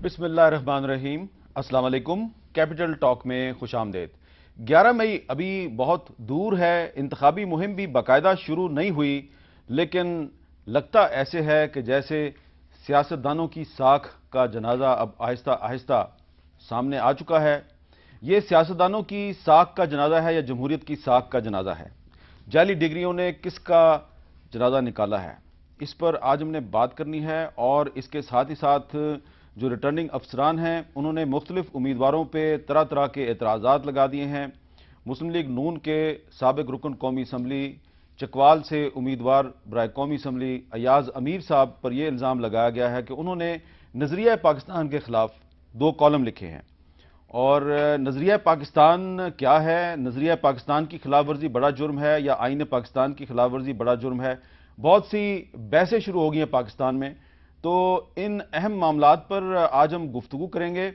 بسم اللہ الرحمن الرحیم۔ السلام علیکم۔ کیپٹل ٹاک میں خوش آمدید۔ 11 مئی ابھی بہت دور ہے، انتخابی مہم بھی باقاعدہ شروع نہیں ہوئی، لیکن لگتا ایسے ہے کہ جیسے سیاستدانوں کی ساکھ کا جنازہ اب آہستہ آہستہ سامنے آ چکا ہے۔ یہ سیاستدانوں کی ساکھ کا جنازہ ہے یا جمہوریت کی ساکھ کا جنازہ ہے؟ جعلی ڈگریوں نے کس کا جنازہ نکالا ہے؟ اس پر آج ہم نے بات کرنی ہے، اور اس کے ساتھ ہی ساتھ جو ریٹرننگ افسران ہیں انہوں نے مختلف امیدواروں پہ طرح طرح کے اعتراضات لگا دیے ہیں۔ مسلم لیگ نون کے سابق رکن قومی اسمبلی چکوال سے امیدوار برائے قومی اسمبلی ایاز امیر صاحب پر یہ الزام لگایا گیا ہے کہ انہوں نے نظریہ پاکستان کے خلاف 2 کالم لکھے ہیں۔ اور نظریہ پاکستان کیا ہے؟ نظریہ پاکستان کی خلاف ورزی بڑا جرم ہے یا آئین پاکستان کی خلاف ورزی بڑا جرم ہے؟ بہت سی بحثیں شروع ہو گئی ہیں پاکستان میں، تو ان اہم معاملات پر آج ہم گفتگو کریں گے۔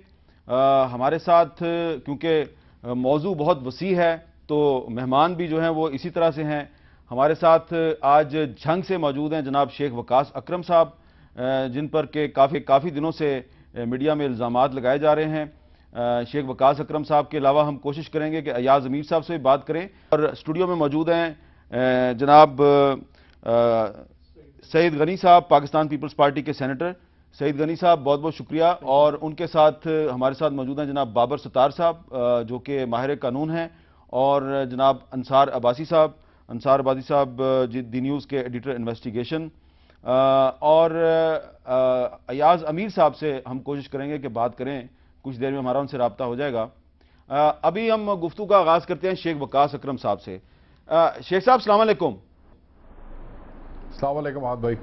ہمارے ساتھ کیونکہ موضوع بہت وسیع ہے تو مہمان بھی جو ہیں وہ اسی طرح سے ہیں۔ ہمارے ساتھ آج جھنگ سے موجود ہیں جناب شیخ وقاص اکرم صاحب، جن پر کہ کافی دنوں سے میڈیا میں الزامات لگائے جا رہے ہیں۔ شیخ وقاص اکرم صاحب کے علاوہ ہم کوشش کریں گے کہ ایاز امیر صاحب سے بھی بات کریں، اور اسٹوڈیو میں موجود ہیں جناب سعید غنی صاحب، پاکستان پیپلز پارٹی کے سینیٹر۔ سعید غنی صاحب بہت بہت شکریہ۔ اور ان کے ساتھ ہمارے ساتھ موجود ہیں جناب بابر ستار صاحب، جو کہ ماہر قانون ہیں، اور جناب انصار عباسی صاحب دی نیوز کے ایڈیٹر انویسٹیگیشن۔ اور ایاز امیر صاحب سے ہم کوشش کریں گے کہ بات کریں، کچھ دیر میں ہمارا ان سے رابطہ ہو جائے گا۔ ابھی ہم گفتگو کا آغاز کرتے ہیں شیخ وقاص اکرم صاحب سے۔ شیخ صاحب السلام علیکم۔ السلام علیکم عاد بھائی۔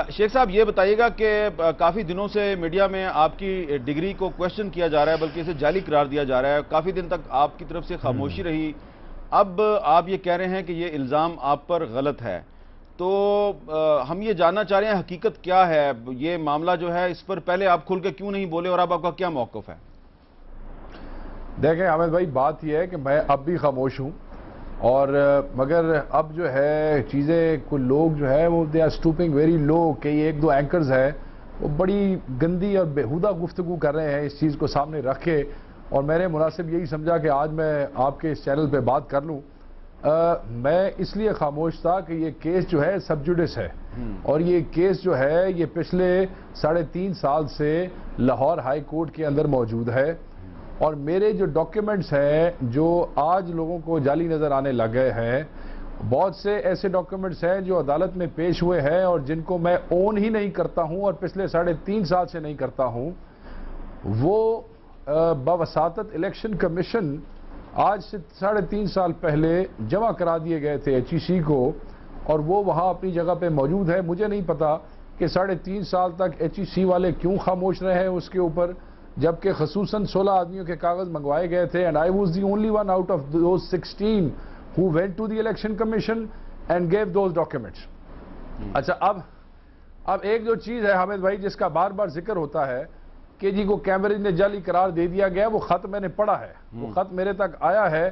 شیخ صاحب یہ بتائیے گا کہ کافی دنوں سے میڈیا میں آپ کی ڈگری کو کویشچن کیا جا رہا ہے، بلکہ اسے جعلی قرار دیا جا رہا ہے، کافی دن تک آپ کی طرف سے خاموشی رہی، اب آپ یہ کہہ رہے ہیں کہ یہ الزام آپ پر غلط ہے، تو ہم یہ جاننا چاہ رہے ہیں حقیقت کیا ہے؟ یہ معاملہ جو ہے اس پر پہلے آپ کھل کے کیوں نہیں بولے، اور اب آپ کا کیا موقف ہے؟ دیکھیں حامد بھائی، بات یہ ہے کہ میں اب بھی خاموش ہوں، اور مگر اب جو ہے چیزیں کوئی لوگ جو ہے وہ دے آر سٹوپنگ ویری لو، کہ یہ 1-2 اینکرز ہیں وہ بڑی گندی اور بیہودہ گفتگو کر رہے ہیں اس چیز کو سامنے رکھ کے، اور میں نے مناسب یہی سمجھا کہ آج میں آپ کے اس چینل پہ بات کر لوں۔ میں اس لیے خاموش تھا کہ یہ کیس جو ہے سب جوڈس ہے، اور یہ کیس جو ہے یہ پچھلے 3.5 سال سے لاہور ہائی کورٹ کے اندر موجود ہے، اور میرے جو ڈاکیومنٹس ہیں جو آج لوگوں کو جعلی نظر آنے لگ گئے ہیں، بہت سے ایسے ڈاکیومنٹس ہیں جو عدالت میں پیش ہوئے ہیں اور جن کو میں اون ہی نہیں کرتا ہوں اور پچھلے 3.5 سال سے نہیں کرتا ہوں، وہ بوساطت الیکشن کمیشن آج سے 3.5 سال پہلے جمع کرا دیے گئے تھے HEC کو، اور وہ وہاں اپنی جگہ پہ موجود ہے۔ مجھے نہیں پتا کہ 3.5 سال تک HEC والے کیوں خاموش رہے ہیں اس کے اوپر، جبکہ خصوصاً 16 آدمیوں کے کاغذ منگوائے گئے تھے، and I was the only one out of those 16 who went to the election commission and gave those documents۔ اچھا، اب ایک جو چیز ہے حامد بھائی جس کا بار بار ذکر ہوتا ہے کہ جی کو کیمبرج نے جعلی قرار دے دیا گیا، وہ خط میں نے پڑھا ہے، وہ خط میرے تک آیا ہے،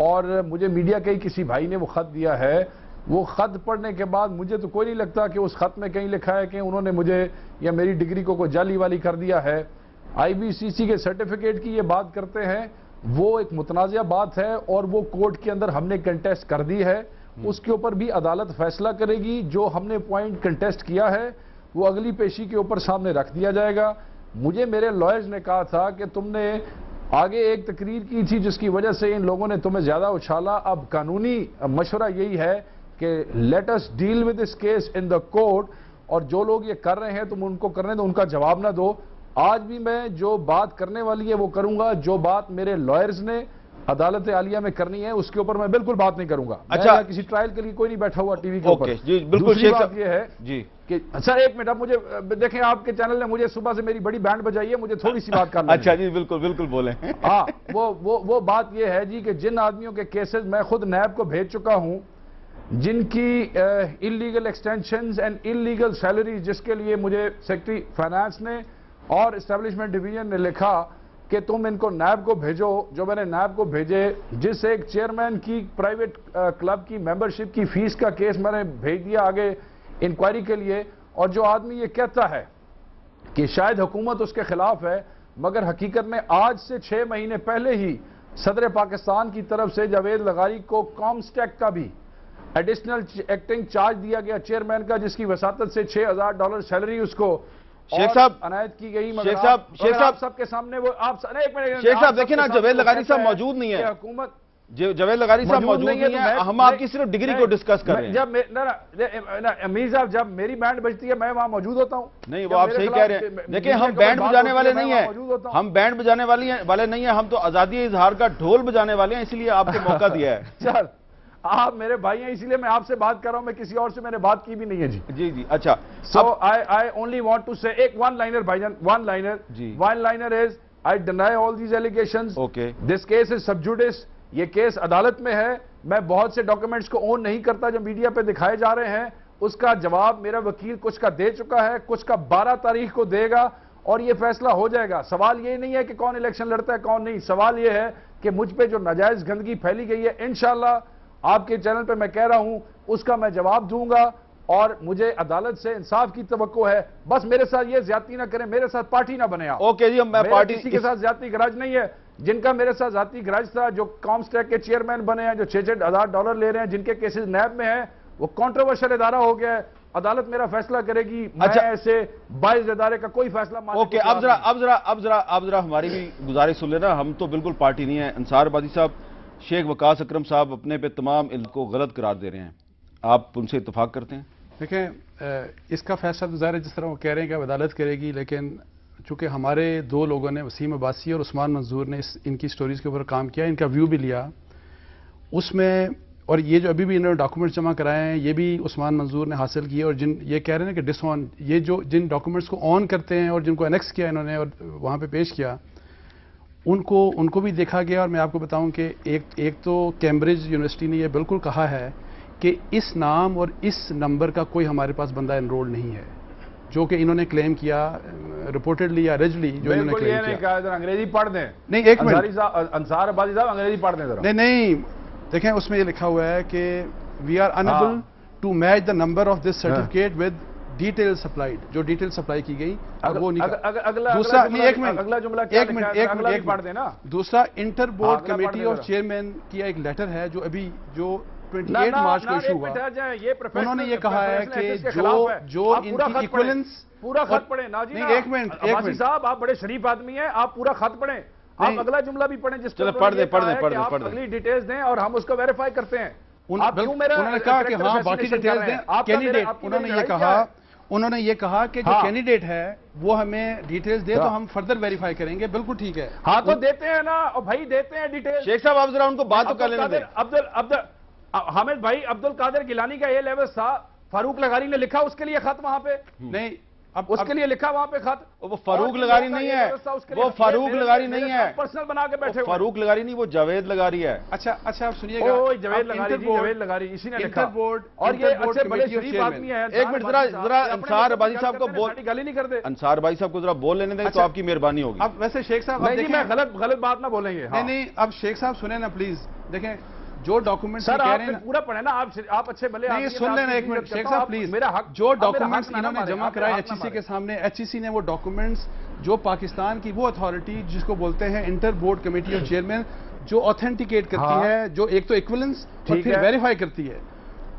اور مجھے میڈیا کے ہی کسی بھائی نے وہ خط دیا ہے۔ وہ خط پڑھنے کے بعد مجھے تو کوئی نہیں لگتا کہ اس خط میں کہیں لکھا ہے کہ انہوں نے مجھے یا میری ڈگری کو کوئی جعلی والی کر دیا ہے۔ IBCC کے سرٹیفکیٹ کی یہ بات کرتے ہیں، وہ ایک متنازع بات ہے، اور وہ کورٹ کے اندر ہم نے کنٹیسٹ کر دی ہے، اس کے اوپر بھی عدالت فیصلہ کرے گی۔ جو ہم نے پوائنٹ کنٹیسٹ کیا ہے وہ اگلی پیشی کے اوپر سامنے رکھ دیا جائے گا۔ مجھے میرے لائرز نے کہا تھا کہ تم نے آگے ایک تقریر کی تھی جس کی وجہ سے ان لوگوں نے تمہیں زیادہ اچھالا، اب قانونی مشورہ یہی ہے کہ let us deal with this case in the court, اور جو لوگ یہ کر رہے ہیں تم ان کو کرنے دو، ان کا جواب نہ دو۔ آج بھی میں جو بات کرنے والی ہے وہ کروں گا، جو بات میرے لائرز نے عدالت عالیہ میں کرنی ہے اس کے اوپر میں بالکل بات نہیں کروں گا۔ اچھا، کسی ٹرائل کے لیے کوئی نہیں بیٹھا ہوا ٹی وی کے اوپر۔ جی بالکل۔ دوسری بات یہ ہے جی کہ سر ایک منٹ، اب مجھے دیکھیں، آپ کے چینل نے مجھے صبح سے میری بڑی بینڈ بجائی ہے، مجھے تھوڑی سی بات کرنا ہے۔ اچھا جی، بالکل بولیں۔ ہاں، وہ بات یہ ہے جی کہ جن آدمیوں کے کیسز میں خود نیب کو بھیج چکا ہوں، جن کی illegal extensions and illegal salaries, جس کے لیے مجھے سیکرٹری فائنانس نے اور اسٹیبلشمنٹ ڈویژن نے لکھا کہ تم ان کو نیب کو بھیجو، جو میں نے نیب کو بھیجے، جس ایک چیئرمین کی پرائیویٹ کلب کی ممبرشپ کی فیس کا کیس میں نے بھیج دیا آگے انکوائری کے لیے، اور جو آدمی یہ کہتا ہے کہ شاید حکومت اس کے خلاف ہے، مگر حقیقت میں آج سے 6 مہینے پہلے ہی صدر پاکستان کی طرف سے جاوید لغاری کو کامسٹیک کا بھی ایڈیشنل ایکٹنگ چارج دیا گیا چیئرمین کا، جس کی وساطت سے $6,000 سیلری اس کو شیخ صاحب عنایت کی گئی۔ شیخ صاحب سب کے سامنے وہ شیخ صاحب دیکھیں نا، جاوید لغاری صاحب موجود نہیں ہے، حکومت جاوید لغاری صاحب موجود نہیں ہے، ہم آپ کی صرف ڈگری کو ڈسکس کر رہے ہیں۔ جب امیر صاحب جب میری بینڈ بجتی ہے میں وہاں موجود ہوتا ہوں۔ نہیں وہ آپ صحیح کہہ رہے ہیں، دیکھیں ہم بینڈ بجانے والے نہیں ہیں، ہم بینڈ بجانے والے نہیں ہیں، ہم تو آزادی اظہار کا ڈھول بجانے والے ہیں، اس لیے آپ کو موقع دیا ہے۔ چل آپ میرے بھائی ہیں، اسی لیے میں آپ سے بات کر رہا ہوں، میں کسی اور سے میں نے بات کی بھی نہیں ہے جی۔ جی اچھا، So I only want to say ایک one liner بھائی جان، one liner جی one liner is I deny all these allegations. Okay This case is sub judice. یہ کیس عدالت میں ہے، میں بہت سے ڈاکومنٹس کو اون نہیں کرتا جو میڈیا پہ دکھائے جا رہے ہیں، اس کا جواب میرا وکیل کچھ کا دے چکا ہے، کچھ کا 12 تاریخ کو دے گا اور یہ فیصلہ ہو جائے گا۔ سوال یہ نہیں ہے کہ کون الیکشن لڑتا ہے کون نہیں، سوال یہ ہے کہ مجھ پہ جو ناجائز گندگی پھیلی گئی ہے انشاءاللہ آپ کے چینل پہ میں کہہ رہا ہوں اس کا میں جواب دوں گا، اور مجھے عدالت سے انصاف کی توقع ہے۔ بس میرے ساتھ یہ زیادتی نہ کریں، میرے ساتھ پارٹی نہ بنے آپ۔ اوکے جی، میں پارٹی کسی کے ساتھ زیادتی گراج نہیں ہے، جن کا میرے ساتھ ذاتی گراج تھا، جو کامسٹیک کے چیئرمین بنے ہیں، جو $6,000 لے رہے ہیں، جن کے کیسز نیب میں ہیں، وہ کانٹروورشل ادارہ ہو گیا ہے، عدالت میرا فیصلہ کرے گی۔ میں ایسے باعث ادارے کا کوئی فیصلہ ماننے اوکے، اب ذرا ہماری بھی گزارش سن لینا، ہم تو بالکل پارٹی نہیں ہے۔ انصار آبادی صاحب، شیخ وقاص اکرم صاحب اپنے پہ تمام ان کو غلط قرار دے رہے ہیں، آپ ان سے اتفاق کرتے ہیں؟ دیکھیں اس کا فیصلہ تو ظاہر ہے جس طرح وہ کہہ رہے ہیں کہ عدالت کرے گی، لیکن چونکہ ہمارے 2 لوگوں نے، وسیم عباسی اور عثمان منظور نے ان کی سٹوریز کے اوپر کام کیا، ان کا ویو بھی لیا اس میں، اور یہ جو ابھی بھی انہوں نے ڈاکومنٹس جمع کرائے ہیں یہ بھی عثمان منظور نے حاصل کیے، اور یہ کہہ رہے ہیں کہ ڈس آن، یہ جو جن ڈاکومنٹس کو آن کرتے ہیں اور جن کو انیکس کیا انہوں نے اور وہاں پہ پیش کیا ان کو بھی دیکھا گیا۔ اور میں آپ کو بتاؤں کہ ایک تو کیمبرج یونیورسٹی نے یہ بالکل کہا ہے کہ اس نام اور اس نمبر کا کوئی ہمارے پاس بندہ انرول نہیں ہے، جو کہ انہوں نے کلیم کیا رپورٹڈلی یا ریجلی جو انہوں نے کلیم کیا۔ انگریزی پڑھ دیں، نہیں ایک منٹ، انصار آبادی صاحب انگریزی پڑھ دیں ذرا۔ نہیں دیکھیں اس میں یہ لکھا ہوا ہے کہ we are unable to match the number of this certificate with detail supplied, جو ڈیٹیل سپلائی کی گئی وہ دوسرا دوسرا inter board committee of chairman کی ایک لیٹر ہے جو ابھی جو 28 مارچ کو ایشو ہوا، انہوں نے یہ کہا ہے کہ جو ان کی ایکویلنس پورا خط پڑھیں۔ ایک منٹ صاحب آپ بڑے شریف آدمی ہیں، آپ پورا خط پڑھیں، آپ اگلا جملہ بھی پڑھیں جس پڑھ آپ اگلی ڈیٹیلز دیں اور ہم اس کو ویریفائی کرتے ہیں۔ انہوں نے کہا کہ ہاں باقی ڈیٹیلز دیں، کینڈیڈیٹ انہوں نے یہ کہا کہ جو کینڈیڈیٹ ہے وہ ہمیں ڈیٹیلز دے تو ہم فردر ویریفائی کریں گے۔ بالکل ٹھیک ہے، ہاں تو دیتے ہیں نا، اور بھائی دیتے ہیں ڈیٹیل۔ شیخ صاحب آپ ذرا ان کو بات تو کر لینے دیں۔ حامد بھائی عبد القادر گیلانی کا یہ لیول تھا، فاروق لغاری نے لکھا اس کے لیے خط وہاں پہ، نہیں اب اس کے لیے لکھا وہاں پہ خط، وہ فاروق لغاری نہیں ہے، وہ فاروق لغاری نہیں ہے، پرسنل بنا کے بیٹھے، فاروق لغاری نہیں، وہ جاوید لغاری ہے۔ اچھا آپ سنیے گا، جاوید لغاری اسی نے لکھا، اور یہ اچھے بڑے شریف آدمی ہیں۔ ایک منٹ ذرا انصار آبادی صاحب کو گالی نہیں کرتے، انصار آبادی صاحب کو ذرا بول لینے دیں تو آپ کی مہربانی ہوگی۔ اب ویسے شیخ صاحب میں غلط بات نہ بولیں گے، نہیں اب شیخ صاحب سنیں نا پلیز، دیکھیں جو ڈاکومنٹس سر آپ پورا پڑھیں نا، آپ اچھے بھلے نہیں سن لینا ایک منٹ شیخ صاحب پلیز، میرا حق، جو ڈاکومنٹس انہوں نے جمع کرائے ایچ ای سی کے سامنے، ایچ ای سی نے وہ ڈاکومنٹس جو پاکستان کی وہ اتھارٹی جس کو بولتے ہیں inter board committee of chairmen, جو آتھینٹیکیٹ کرتی ہے، جو ایک تو ایکویلنس اور پھر ویریفائی کرتی ہے،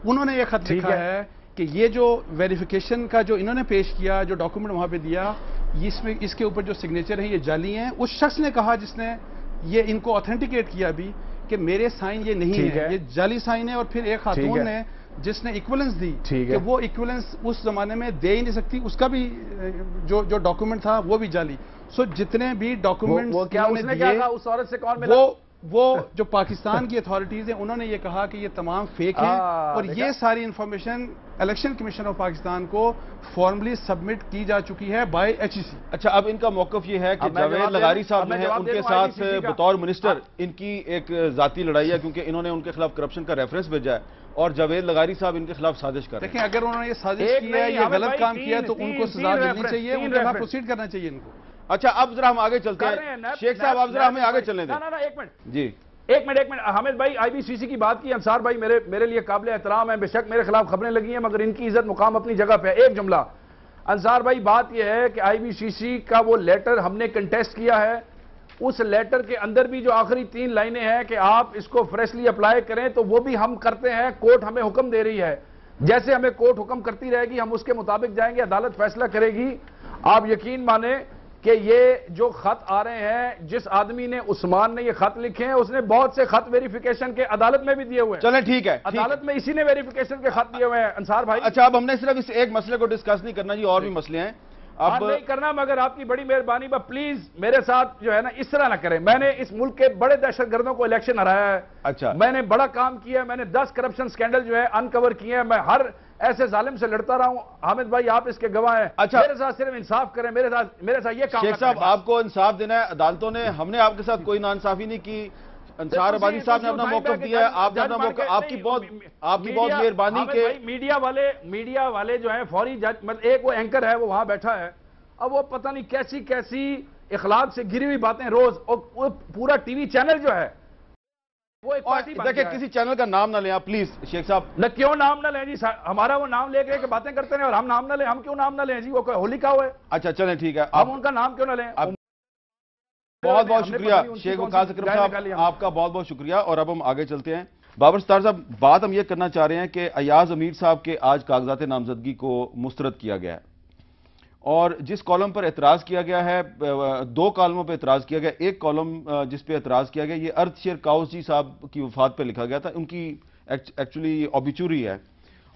انہوں نے یہ خط لکھا ہے کہ یہ جو ویریفیکیشن کا جو انہوں نے پیش کیا، جو ڈاکومنٹ وہاں پہ دیا، اس کے اوپر جو سگنیچر ہیں یہ جعلی ہیں۔ اس شخص نے کہا جس نے یہ ان کو آتھینٹیکیٹ کیا بھی کہ میرے سائن یہ نہیں ہے، یہ جعلی سائن ہے، اور پھر ایک خاتون نے جس نے ایکویلنس دی کہ وہ ایکویلنس اس زمانے میں دے ہی نہیں سکتی، اس کا بھی جو ڈاکومنٹ تھا وہ بھی جعلی۔ سو جتنے بھی ڈاکومنٹس وہ جو پاکستان کی اتھارٹیز ہیں انہوں نے یہ کہا کہ یہ تمام فیک ہیں، اور یہ ساری information election commission of Pakistan کو فارملی سبمٹ کی جا چکی ہے بائی ایچ ای سی۔ اچھا اب ان کا موقف یہ ہے کہ جاوید لغاری صاحب جو ہے ان کے ساتھ بطور منسٹر ان کی ایک ذاتی لڑائی ہے، کیونکہ انہوں نے ان کے خلاف کرپشن کا ریفرنس بھیجا ہے، اور جاوید لغاری صاحب ان کے خلاف سازش کر رہے ہیں۔ دیکھیں اگر انہوں نے یہ سازش کی ہے، یہ غلط کام کیا تو ان کو سزا ملنی چاہیے، ان کے خلاف پروسیڈ کرنا چاہیے ان کو۔ اچھا اب ذرا ہم آگے چلتے ہیں، شیخ صاحب آپ ذرا ہمیں آگے چلنے دیں۔ ایک منٹ جی ایک منٹ حامد بھائی آئی بی سی سی کی بات کی، انصار بھائی میرے لیے قابل احترام ہے، بے شک میرے خلاف خبریں لگی ہیں، مگر ان کی عزت مقام اپنی جگہ پہ ہے۔ ایک جملہ انصار بھائی بات یہ ہے کہ آئی بی سی سی کا وہ لیٹر ہم نے کنٹیسٹ کیا ہے، اس لیٹر کے اندر بھی جو آخری 3 لائنیں ہیں کہ آپ اس کو فریشلی اپلائی کریں، تو وہ بھی ہم کرتے ہیں، کورٹ ہمیں حکم دے رہی ہے، جیسے ہمیں کورٹ حکم کرتی رہے گی ہم اس کے مطابق جائیں گے، عدالت فیصلہ کرے گی۔ آپ یقین مانیں کہ یہ جو خط آ رہے ہیں، جس آدمی نے، عثمان نے یہ خط لکھے ہیں، اس نے بہت سے خط ویریفیکیشن کے عدالت میں بھی دیے ہوئے ہیں۔ چلیں ٹھیک ہے، عدالت میں اسی نے ویریفیکیشن کے خط دیے ہوئے ہیں انصار بھائی۔ اچھا اب ہم نے صرف اس ایک مسئلے کو ڈسکس نہیں کرنا جی، اور بھی مسئلے ہیں اب نہیں کرنا، مگر آپ کی بڑی مہربانی، پلیز میرے ساتھ جو ہے نا اس طرح نہ کریں۔ میں نے اس ملک کے بڑے دہشت گردوں کو الیکشن ہرایا ہے، اچھا میں نے بڑا کام کیا ہے، میں نے 10 کرپشن سکینڈل جو ہے انکور کیے ہیں، میں ہر ایسے ظالم سے لڑتا رہا ہوں۔ حامد بھائی آپ اس کے گواہ ہیں۔ اچھا میرے ساتھ صرف انصاف کریں، میرے ساتھ یہ کام شیخ صاحب آپ کو انصاف دینا ہے، عدالتوں نے، ہم نے آپ کے ساتھ کوئی ناانصافی نہیں کی، انصار ربانی صاحب نے اپنا موقف دیا ہے، آپ نے اپنا موقف، آپ کی بہت مہربانی کہ میڈیا والے جو ہیں فوری جج، مطلب ایک وہ اینکر ہے وہ وہاں بیٹھا ہے، اب وہ پتہ نہیں کیسی اخلاق سے گری ہوئی باتیں روز، اور وہ پورا ٹی وی چینل جو ہے وہ ایک پارٹی بن دیکھیں گیا ہے۔ کسی چینل کا نام نہ لیں آپ پلیز شیخ صاحب۔ نہ کیوں نام نہ لیں جی، ہمارا وہ نام لے کے باتیں کرتے ہیں اور ہم نام نہ لیں، ہم کیوں نام نہ لیں جی؟ وہ ہولی کا ہوئے، اچھا چلیں ٹھیک ہے، ہم ان کا نام کیوں نہ لیں؟ بہت بہت شکریہ شیخ وقاص اکرم صاحب، آپ کا بہت بہت شکریہ، اور اب ہم آگے چلتے ہیں۔ بابر ستار صاحب بات ہم یہ کرنا چاہ رہے ہیں کہ ایاز امیر صاحب کے آج کاغذات نامزدگی کو مسترد کیا گیا ہے، اور جس کالم پر اعتراض کیا گیا ہے، 2 کالموں پہ اعتراض کیا گیا، ایک کالم جس پہ اعتراض کیا گیا یہ ارتھ شیر کاؤس جی صاحب کی وفات پہ لکھا گیا تھا، ان کی ایکچولی اوبیچوری ہے،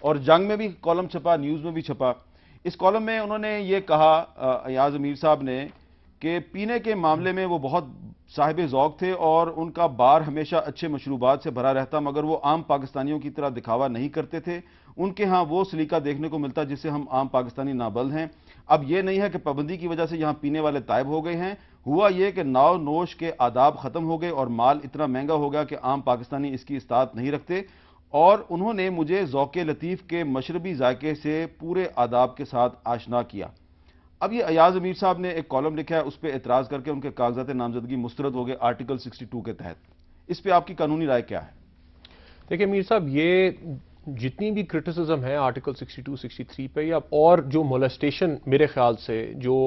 اور جنگ میں بھی کالم چھپا، نیوز میں بھی چھپا۔ اس کالم میں انہوں نے یہ کہا ایاز امیر صاحب نے کہ پینے کے معاملے میں وہ بہت صاحب ذوق تھے اور ان کا بار ہمیشہ اچھے مشروبات سے بھرا رہتا، مگر وہ عام پاکستانیوں کی طرح دکھاوا نہیں کرتے تھے، ان کے ہاں وہ سلیقہ دیکھنے کو ملتا جس سے ہم عام پاکستانی نابلد ہیں۔ اب یہ نہیں ہے کہ پابندی کی وجہ سے یہاں پینے والے طائب ہو گئے ہیں، ہوا یہ کہ ناو نوش کے آداب ختم ہو گئے اور مال اتنا مہنگا ہو گیا کہ عام پاکستانی اس کی استطاعت نہیں رکھتے، اور انہوں نے مجھے ذوق لطیف کے مشربی ذائقے سے پورے آداب کے ساتھ آشنا کیا۔ اب یہ ایاز امیر صاحب نے ایک کالم لکھا ہے، اس پہ اعتراض کر کے ان کے کاغذات نامزدگی مسترد ہو گئے آرٹیکل 62 کے تحت، اس پہ آپ کی قانونی رائے کیا ہے؟ دیکھیں میر صاحب، یہ جتنی بھی کرٹیسزم ہے آرٹیکل 62 63 پہ، یا اور جو مولیسٹیشن میرے خیال سے جو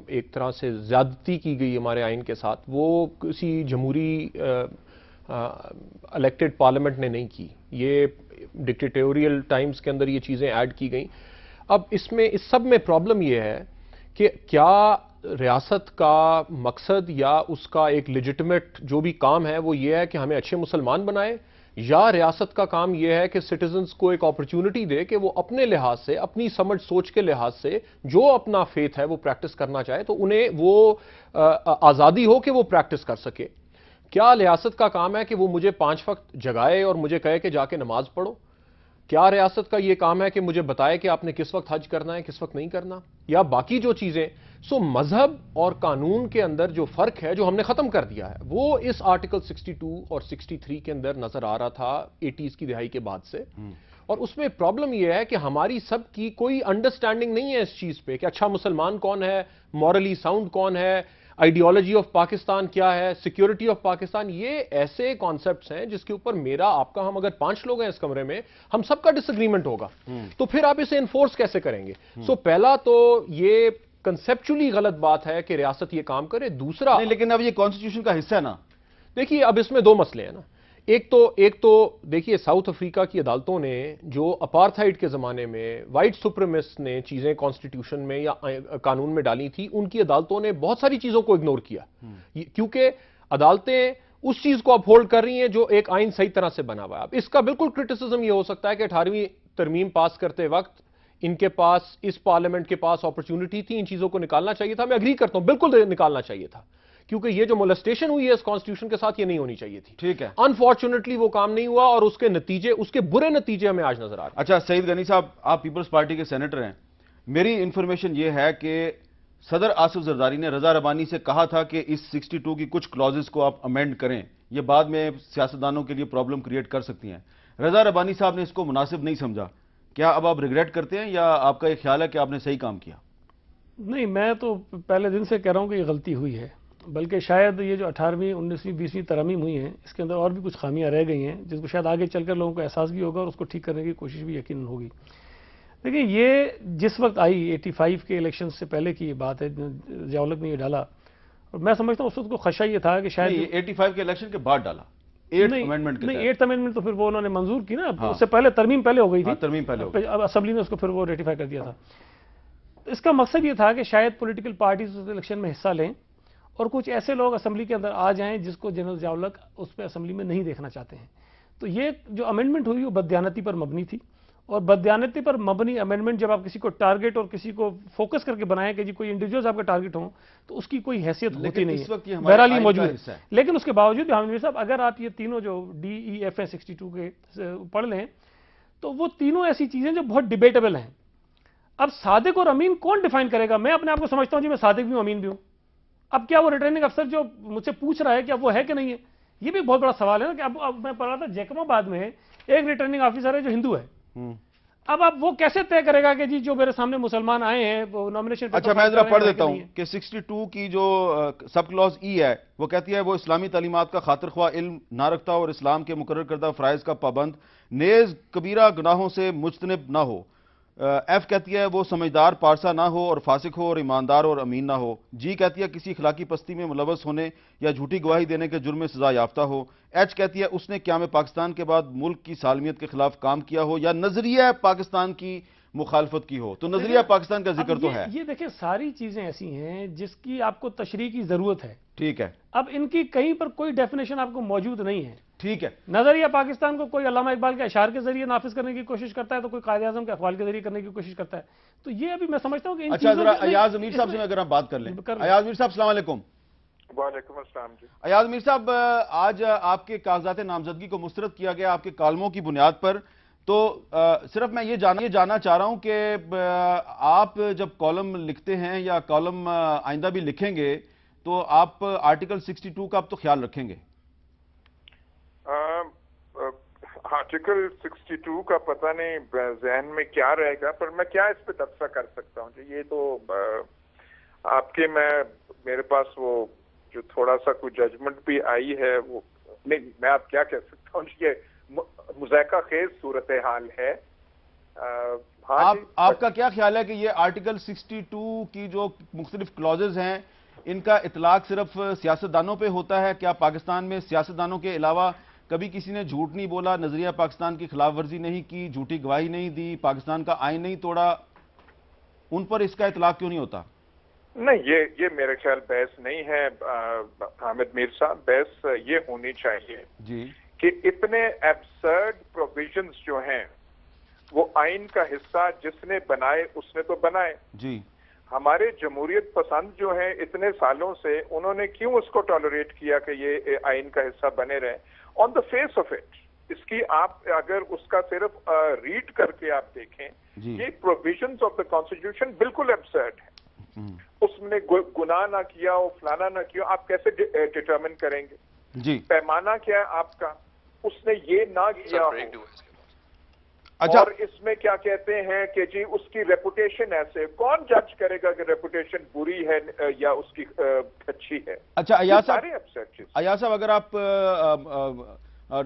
ایک طرح سے زیادتی کی گئی ہمارے آئین کے ساتھ، وہ کسی جمہوری الیکٹڈ پارلیمنٹ نے نہیں کی، یہ ڈکٹیٹوریل ٹائمز کے اندر یہ چیزیں ایڈ کی گئیں۔ اب اس سب میں پرابلم یہ ہے کہ کیا ریاست کا مقصد یا اس کا ایک لیجٹمیٹ جو بھی کام ہے وہ یہ ہے کہ ہمیں اچھے مسلمان بنائے، یا ریاست کا کام یہ ہے کہ سٹیزنز کو ایک اپرچونٹی دے کہ وہ اپنے لحاظ سے، اپنی سمجھ سوچ کے لحاظ سے جو اپنا فیتھ ہے وہ پریکٹس کرنا چاہے تو انہیں وہ آزادی ہو کہ وہ پریکٹس کر سکے۔ کیا ریاست کا کام ہے کہ وہ مجھے 5 وقت جگائے اور مجھے کہے کہ جا کے نماز پڑھو؟ کیا ریاست کا یہ کام ہے کہ مجھے بتائے کہ آپ نے کس وقت حج کرنا ہے، کس وقت نہیں کرنا، یا باقی جو چیزیں؟ سو مذہب اور قانون کے اندر جو فرق ہے جو ہم نے ختم کر دیا ہے وہ اس آرٹیکل 62 اور 63 کے اندر نظر آ رہا تھا 80s کی دہائی کے بعد سے، اور اس میں پرابلم یہ ہے کہ ہماری سب کی کوئی انڈرسٹینڈنگ نہیں ہے اس چیز پہ کہ اچھا مسلمان کون ہے، مورلی ساؤنڈ کون ہے، آئیڈیالوجی آف پاکستان کیا ہے، سیکیورٹی آف پاکستان۔ یہ ایسے کانسیپٹس ہیں جس کے اوپر میرا، آپ کا، ہم اگر 5 لوگ ہیں اس کمرے میں، ہم سب کا ڈس ایگریمنٹ ہوگا، تو پھر آپ اسے انفورس کیسے کریں گے؟ سو پہلا تو یہ کنسیپچولی غلط بات ہے کہ ریاست یہ کام کرے۔ دوسرا نہیں، لیکن اب یہ کانسٹیٹیوشن کا حصہ ہے نا۔ دیکھیے اب اس میں 2 مسئلے ہیں نا، ایک تو دیکھیے ساؤتھ افریقہ کی عدالتوں نے جو اپارتھائڈ کے زمانے میں وائٹ سپریمسٹ نے چیزیں کانسٹیٹیوشن میں یا قانون میں ڈالی تھی، ان کی عدالتوں نے بہت ساری چیزوں کو اگنور کیا، کیونکہ عدالتیں اس چیز کو اپہولڈ کر رہی ہیں جو ایک آئین صحیح طرح سے بنا ہوا ہے۔ اب اس کا بالکل کرٹیسزم یہ ہو سکتا ہے کہ 18ویں ترمیم پاس کرتے وقت ان کے پاس، اس پارلیمنٹ کے پاس اپرچونٹی تھی ان چیزوں کو نکالنا چاہیے تھا۔ میں اگری کرتا ہوں، بالکل نکالنا چاہیے تھا، کیونکہ یہ جو مولیسٹیشن ہوئی ہے اس کانسٹیٹیوشن کے ساتھ یہ نہیں ہونی چاہیے تھی۔ ٹھیک ہے، انفارچونیٹلی وہ کام نہیں ہوا اور اس کے برے نتیجے ہمیں آج نظر آ رہے ہیں۔ اچھا سعید غنی صاحب، آپ پیپلز پارٹی کے سینیٹر ہیں، میری انفارمیشن یہ ہے کہ صدر آصف زرداری نے رضا ربانی سے کہا تھا کہ اس 62 کی کچھ کلازز کو آپ امینڈ کریں، یہ بعد میں سیاستدانوں کے لیے پرابلم کریٹ کر سکتی ہیں۔ رضا ربانی صاحب نے اس کو مناسب نہیں سمجھا، کیا اب آپ ریگریٹ کرتے ہیں یا آپ کا یہ خیال ہے کہ آپ نے صحیح کام کیا؟ نہیں، میں تو پہلے دن سے کہہ رہا ہوں کہ یہ غلطی ہوئی ہے، بلکہ شاید یہ جو 18ویں 19ویں 20ویں ترامیم ہوئی ہیں اس کے اندر اور بھی کچھ خامیاں رہ گئی ہیں جس کو شاید آگے چل کر لوگوں کو احساس بھی ہوگا اور اس کو ٹھیک کرنے کی کوشش بھی یقیناً ہوگی۔ دیکھیں یہ جس وقت آئی 85 کے الیکشن سے پہلے کی بات ہے، ضیاء الحق نے یہ ڈالا، اور میں سمجھتا ہوں اس وقت کو خدشہ یہ تھا کہ شاید 85 کے الیکشن کے بعد ڈالا، 8th امینڈمنٹ کے نہیں، تحت۔ 8th امینڈمنٹ تو پھر وہ انہوں نے منظور کی نا، اس سے پہلے ترمیم پہلے ہو گئی تھی، ترمیم پہلے ہو گئی، اب اسمبلی نے اس کو پھر وہ ریٹیفائی کر دیا تھا۔ اس کا مقصد یہ تھا کہ شاید پولیٹیکل پارٹیز اس الیکشن میں حصہ لیں اور کچھ ایسے لوگ اسمبلی کے اندر آ جائیں جس کو جنرل ضیاء الحق اس پہ اسمبلی میں نہیں دیکھنا چاہتے ہیں۔ تو یہ جو امینڈمنٹ ہوئی وہ بددیانتی پر مبنی تھی، اور بددیانتی پر مبنی امینڈمنٹ جب آپ کسی کو ٹارگٹ اور کسی کو فوکس کر کے بنائیں کہ جی کوئی انڈیویجولز آپ کا ٹارگٹ ہوں تو اس کی کوئی حیثیت ہوتی نہیں ہے، بہرحال یہ موجود ہے۔ لیکن اس کے باوجود حامد میر صاحب اگر آپ یہ تینوں جو ڈی ای ایف ہیں 62 کے پڑھ لیں تو وہ تینوں ایسی چیزیں جو بہت ڈیبیٹیبل ہیں۔ اب صادق اور امین کون ڈیفائن کرے گا؟ میں اپنے آپ کو سمجھتا ہوں جی میں صادق بھی ہوں، امین بھی ہوں۔ اب کیا وہ ریٹرننگ افسر جو مجھ سے پوچھ رہا ہے کہ اب وہ ہے کہ نہیں ہے، یہ بھی بہت بڑا سوال ہے نا کہ اب میں پڑھ رہا تھا جیکم آباد میں ایک ریٹرننگ آفیسر ہے جو ہندو ہے، اب آپ وہ کیسے طے کرے گا کہ جی جو میرے سامنے مسلمان آئے ہیں وہ نامینیشن؟ اچھا میں ذرا پڑھ دیتا ہوں کہ 62 کی جو سب کلوز ای ہے وہ کہتی ہے وہ اسلامی تعلیمات کا خاطر خواہ علم نہ رکھتا اور اسلام کے مقرر کردہ فرائض کا پابند نیز کبیرہ گناہوں سے مجتنب نہ ہو۔ ایف کہتی ہے وہ سمجھدار پارسا نہ ہو اور فاسق ہو اور ایماندار اور امین نہ ہو۔ جی کہتی ہے کسی اخلاقی پستی میں ملوث ہونے یا جھوٹی گواہی دینے کے جرم میں سزا یافتہ ہو۔ ایچ کہتی ہے اس نے قیام پاکستان کے بعد ملک کی سالمیت کے خلاف کام کیا ہو یا نظریہ پاکستان کی مخالفت کی ہو۔ تو نظریہ پاکستان کا ذکر تو ہے۔ یہ دیکھیں ساری چیزیں ایسی ہیں جس کی آپ کو تشریح کی ضرورت ہے، ٹھیک ہے، اب ان کی کہیں پر کوئی ڈیفینیشن آپ کو موجود نہیں ہے۔ ٹھیک ہے، نظریہ پاکستان کو کوئی علامہ اقبال کے اشعار کے ذریعے نافذ کرنے کی کوشش کرتا ہے تو کوئی قائد اعظم کے اقوال کے ذریعے کرنے کی کوشش کرتا ہے، تو یہ ابھی میں سمجھتا ہوں کہ ان اچھا چیزوں ذرا کے- ایاز امیر صاحب سے میں اگر ہم بات کر لیں۔ ایاز امیر صاحب السلام علیکم۔ وعلیکم السلام جی۔ ایاز امیر صاحب آج آپ کے کاغذات نامزدگی کو مسترد کیا گیا آپ کے کالموں کی بنیاد پر، تو صرف میں یہ جاننا چاہ رہا ہوں کہ آپ جب کالم لکھتے ہیں یا کالم آئندہ بھی لکھیں گے تو آپ آرٹیکل 62 کا اب تو خیال رکھیں گے؟ آرٹیکل 62 کا پتہ نہیں ذہن میں کیا رہے گا، پر میں کیا اس پہ تبصرہ کر سکتا ہوں جی؟ یہ تو آپ کے میرے پاس وہ جو تھوڑا سا کوئی ججمنٹ بھی آئی ہے وہ نہیں، میں آپ کیا کہہ سکتا ہوں، یہ مذائقہ خیز صورتحال ہے۔ آپ کا کیا خیال ہے کہ یہ آرٹیکل 62 کی جو مختلف کلوزز ہیں ان کا اطلاق صرف سیاستدانوں پہ ہوتا ہے؟ کیا پاکستان میں سیاستدانوں کے علاوہ کبھی کسی نے جھوٹ نہیں بولا، نظریہ پاکستان کی خلاف ورزی نہیں کی، جھوٹی گواہی نہیں دی، پاکستان کا آئین نہیں توڑا، ان پر اس کا اطلاق کیوں نہیں ہوتا؟ نہیں، یہ میرے خیال بحث نہیں ہے حامد میر صاحب، بحث یہ ہونی چاہیے جی کہ اتنے ایبسرڈ پروویژنز جو ہیں وہ آئین کا حصہ جس نے بنائے اس نے تو بنائے، جی ہمارے جمہوریت پسند جو ہیں اتنے سالوں سے انہوں نے کیوں اس کو ٹالریٹ کیا کہ یہ آئین کا حصہ بنے رہے؟ آن دا فیس آف اٹ اس کی آپ اگر اس کا صرف ریڈ کر کے آپ دیکھیں یہ پروویژنز آف دا کانسٹیٹیوشن بالکل ایبسرڈ ہے۔ اس نے گناہ نہ کیا ہو، فلانا نہ کیا، آپ کیسے ڈٹرمن کریں گے؟ جی پیمانہ کیا ہے آپ کا؟ اس نے یہ نہ کیا ہو، اچھا اور اس میں کیا کہتے ہیں کہ جی اس کی ریپوٹیشن ایسے، کون جج کرے گا کہ ریپوٹیشن بری ہے یا اس کی اچھی ہے؟ اچھا ایاز صاحب، سارے اپسیٹ چیز۔ ایاز صاحب اگر آپ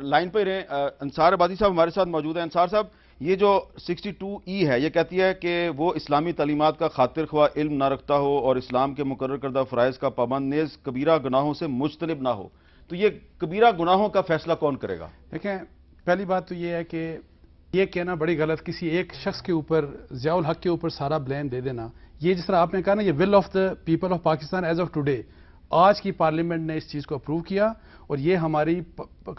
لائن پہ رہیں، انصار آبادی صاحب ہمارے ساتھ موجود ہیں۔ انصار صاحب یہ جو 62 ای ہے یہ کہتی ہے کہ وہ اسلامی تعلیمات کا خاطر خواہ علم نہ رکھتا ہو اور اسلام کے مقرر کردہ فرائض کا پابند نیز کبیرہ گناہوں سے مجتنب نہ ہو، تو یہ کبیرہ گناہوں کا فیصلہ کون کرے گا؟ دیکھیں پہلی بات تو یہ ہے کہ یہ کہنا بڑی غلط، کسی ایک شخص کے اوپر ضیاء الحق کے اوپر سارا بلیم دے دینا، یہ جس طرح آپ نے کہا نا یہ will of the people of Pakistan as of today, آج کی پارلیمنٹ نے اس چیز کو اپروو کیا اور یہ ہماری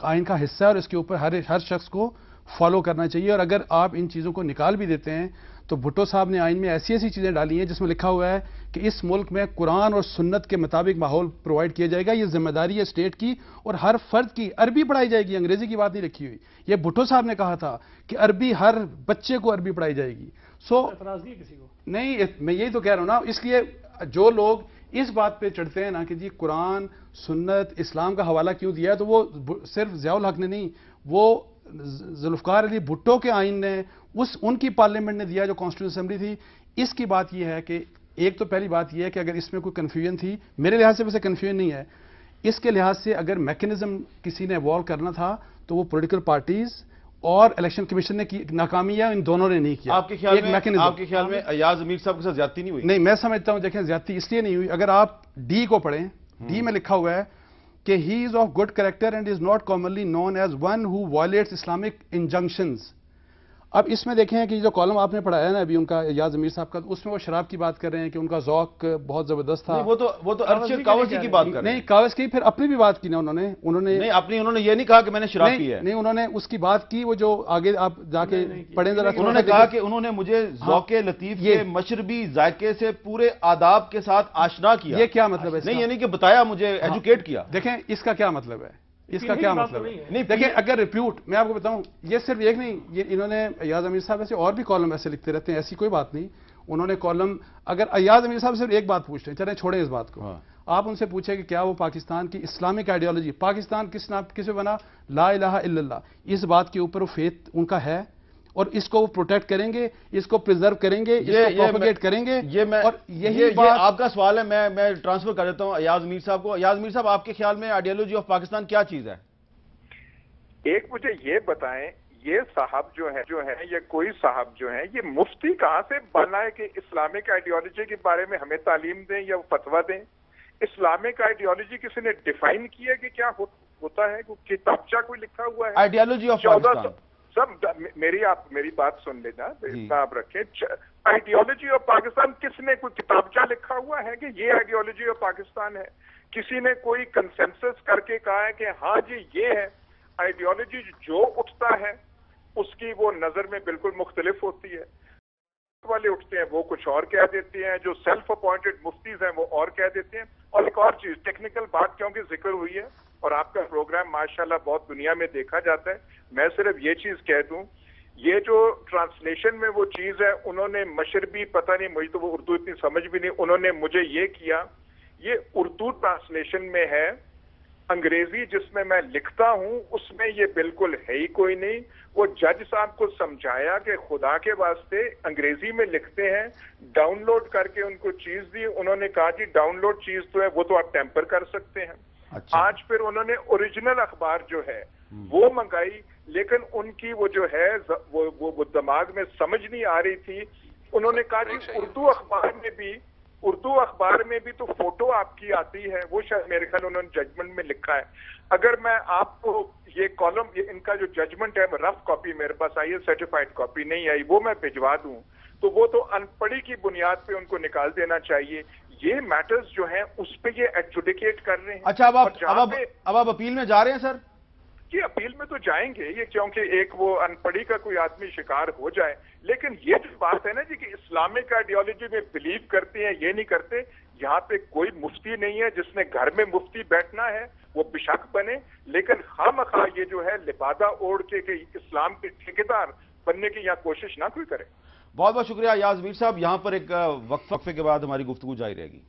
آئین کا حصہ ہے اور اس کے اوپر ہر شخص کو فالو کرنا چاہیے۔ اور اگر آپ ان چیزوں کو نکال بھی دیتے ہیں تو بھٹو صاحب نے آئین میں ایسی چیزیں ڈالی ہیں جس میں لکھا ہوا ہے کہ اس ملک میں قرآن اور سنت کے مطابق ماحول پرووائڈ کیا جائے گا، یہ ذمہ داری ہے اسٹیٹ کی، اور ہر فرد کی عربی پڑھائی جائے گی، انگریزی کی بات نہیں رکھی ہوئی۔ یہ بھٹو صاحب نے کہا تھا کہ عربی ہر بچے کو عربی پڑھائی جائے گی۔ اعتراض نہیں ہے کسی کو؟ نہیں، میں یہی تو کہہ رہا ہوں نا، اس لیے جو لوگ اس بات پہ چڑھتے ہیں نا کہ جی قرآن سنت اسلام کا حوالہ کیوں دیا ہے، تو وہ صرف ضیاء الحق نے نہیں، وہ ذوالفقار علی بھٹو کے آئین نے ان کی پارلیمنٹ نے دیا جو کانسٹیٹیوشن اسمبلی تھی۔ اس کی بات یہ ہے کہ ایک تو پہلی بات یہ ہے کہ اگر اس میں کوئی کنفیوژن تھی، میرے لحاظ سے ویسے کنفیوژن نہیں ہے، اس کے لحاظ سے اگر میکنزم کسی نے ایوالو کرنا تھا تو وہ پولیٹیکل پارٹیز اور الیکشن کمیشن نے ناکامی ہے، ان دونوں نے نہیں کیا. آپ کے خیال میں ایاز امیر صاحب کے ساتھ زیادتی نہیں ہوئی؟ نہیں، میں سمجھتا ہوں دیکھیں زیادتی اس لیے نہیں ہوئی. اگر آپ ڈی کو پڑھیں، ڈی میں لکھا ہوا ہے کہ he is of good character and is not commonly known as one who violates Islamic injunctions. اب اس میں دیکھیں کہ جو کالم آپ نے پڑھایا نا ابھی ان کا ایاز امیر صاحب کا، اس میں وہ شراب کی بات کر رہے ہیں کہ ان کا ذوق بہت زبردست تھا. وہ تو ارشد کاوسی کی بات کر رہے ہیں. نہیں، کاوس کی پھر اپنی بھی بات کی نا انہوں نے نہیں، اپنی انہوں نے یہ نہیں کہا کہ میں نے شراب پی ہے. نہیں، انہوں نے اس کی بات کی، وہ جو آگے آپ جا کے پڑھیں ذرا. انہوں نے کہا کہ انہوں نے مجھے ذوق لطیف کے مشربی ذائقے سے پورے آداب کے ساتھ آشنا کیا. یہ کیا مطلب ہے؟ نہیں، یعنی کہ بتایا، مجھے ایجوکیٹ کیا. دیکھیں اس کا کیا مطلب ہے، اس کا کیا مطلب ہے؟ نہیں دیکھیں، اگر ریپیوٹ میں آپ کو بتاؤں، یہ صرف ایک نہیں، یہ انہوں نے ایاز امیر صاحب ایسے اور بھی کالم ایسے لکھتے رہتے ہیں، ایسی کوئی بات نہیں. انہوں نے کالم، اگر ایاز امیر صاحب صرف ایک بات پوچھ رہے ہیں، چلیں چھوڑیں اس بات کو، آپ ان سے پوچھیں کہ کیا وہ پاکستان کی اسلامک آئیڈیالوجی، پاکستان کس پہ بنا؟ لا الہ الا اللہ. اس بات کے اوپر وہ فیتھ ان کا ہے، اور اس کو وہ پروٹیکٹ کریں گے، اس کو پریزرو کریں گے، اس کو پروپیگیٹ کریں گے. اور یہی بات آپ کا سوال ہے، میں ٹرانسفر کر دیتا ہوں ایاز امیر صاحب کو. ایاز امیر صاحب، آپ کے خیال میں آئیڈیالوجی آف پاکستان کیا چیز ہے؟ ایک مجھے یہ بتائیں، یہ صاحب جو ہے یا کوئی صاحب جو ہے، یہ مفتی کہاں سے بنا ہے کہ اسلامک آئیڈیالوجی کے بارے میں ہمیں تعلیم دیں یا فتویٰ دیں؟ اسلامک آئیڈیالوجی کسی نے ڈیفائن کیا کہ کیا ہوتا ہے؟ کتابچہ کوئی لکھا ہوا ہے؟ آئیڈیالوجی آف پاکستان سب میری بات سن لینا، اتنا آپ رکھیں. آئیڈیالوجی آف پاکستان کس نے کوئی کتابچہ لکھا ہوا ہے کہ یہ آئیڈیالوجی آف پاکستان ہے؟ کسی نے کوئی کنسنسس کر کے کہا ہے کہ ہاں جی یہ ہے آئیڈیالوجی؟ جو اٹھتا ہے اس کی وہ نظر میں بالکل مختلف ہوتی ہے. والے اٹھتے ہیں وہ کچھ اور کہہ دیتے ہیں، جو سیلف اپوائنٹڈ مفتیز ہیں وہ اور کہہ دیتے ہیں. اور ایک اور چیز، ٹیکنیکل بات کیونکہ ذکر ہوئی ہے اور آپ کا پروگرام ماشاءاللہ بہت دنیا میں دیکھا جاتا ہے، میں صرف یہ چیز کہہ دوں، یہ جو ٹرانسلیشن میں وہ چیز ہے، انہوں نے مشربی، پتہ نہیں، مجھے تو وہ اردو اتنی سمجھ بھی نہیں، انہوں نے مجھے یہ کیا، یہ اردو ٹرانسلیشن میں ہے. انگریزی جس میں میں لکھتا ہوں اس میں یہ بالکل ہے ہی کوئی نہیں. وہ جج صاحب کو سمجھایا کہ خدا کے واسطے انگریزی میں لکھتے ہیں، ڈاؤن لوڈ کر کے ان کو چیز دی. انہوں نے کہا جی ڈاؤن لوڈ چیز تو ہے، وہ تو آپ ٹیمپر کر سکتے ہیں. آج پھر انہوں نے اوریجنل اخبار جو ہے وہ منگائی، لیکن ان کی وہ جو ہے وہ دماغ میں سمجھ نہیں آ رہی تھی. انہوں نے کہا جی اردو اخبار میں بھی تو فوٹو آپ کی آتی ہے، وہ شاید میرے خیال انہوں نے ججمنٹ میں لکھا ہے. اگر میں آپ کو یہ کالم، ان کا جو ججمنٹ ہے، رف کاپی میرے پاس آئی ہے، سرٹیفائڈ کاپی نہیں آئی، وہ میں بھجوا دوں تو وہ تو ان پڑھی کی بنیاد پہ ان کو نکال دینا چاہیے. یہ میٹرز جو ہیں اس پہ یہ ایڈجوڈیکیٹ کر رہے ہیں. اچھا، اب آپ اپیل میں جا رہے ہیں سر؟ جی اپیل میں تو جائیں گے، یہ کیونکہ ایک وہ ان پڑھی کا کوئی آدمی شکار ہو جائے. لیکن یہ جو بات ہے نا جی کہ اسلامک آئیڈیالوجی میں بلیو کرتے ہیں، یہ نہیں کرتے. یہاں پہ کوئی مفتی نہیں ہے، جس نے گھر میں مفتی بیٹھنا ہے وہ بشک بنے، لیکن خواہ یہ جو ہے لبادہ اوڑھ کے کہ اسلام کے ٹھیکیدار بننے کی یہاں کوشش نہ کوئی کرے. بہت بہت شکریہ ایاز امیر صاحب. یہاں پر ایک وقفے کے بعد ہماری گفتگو جاری رہے گی.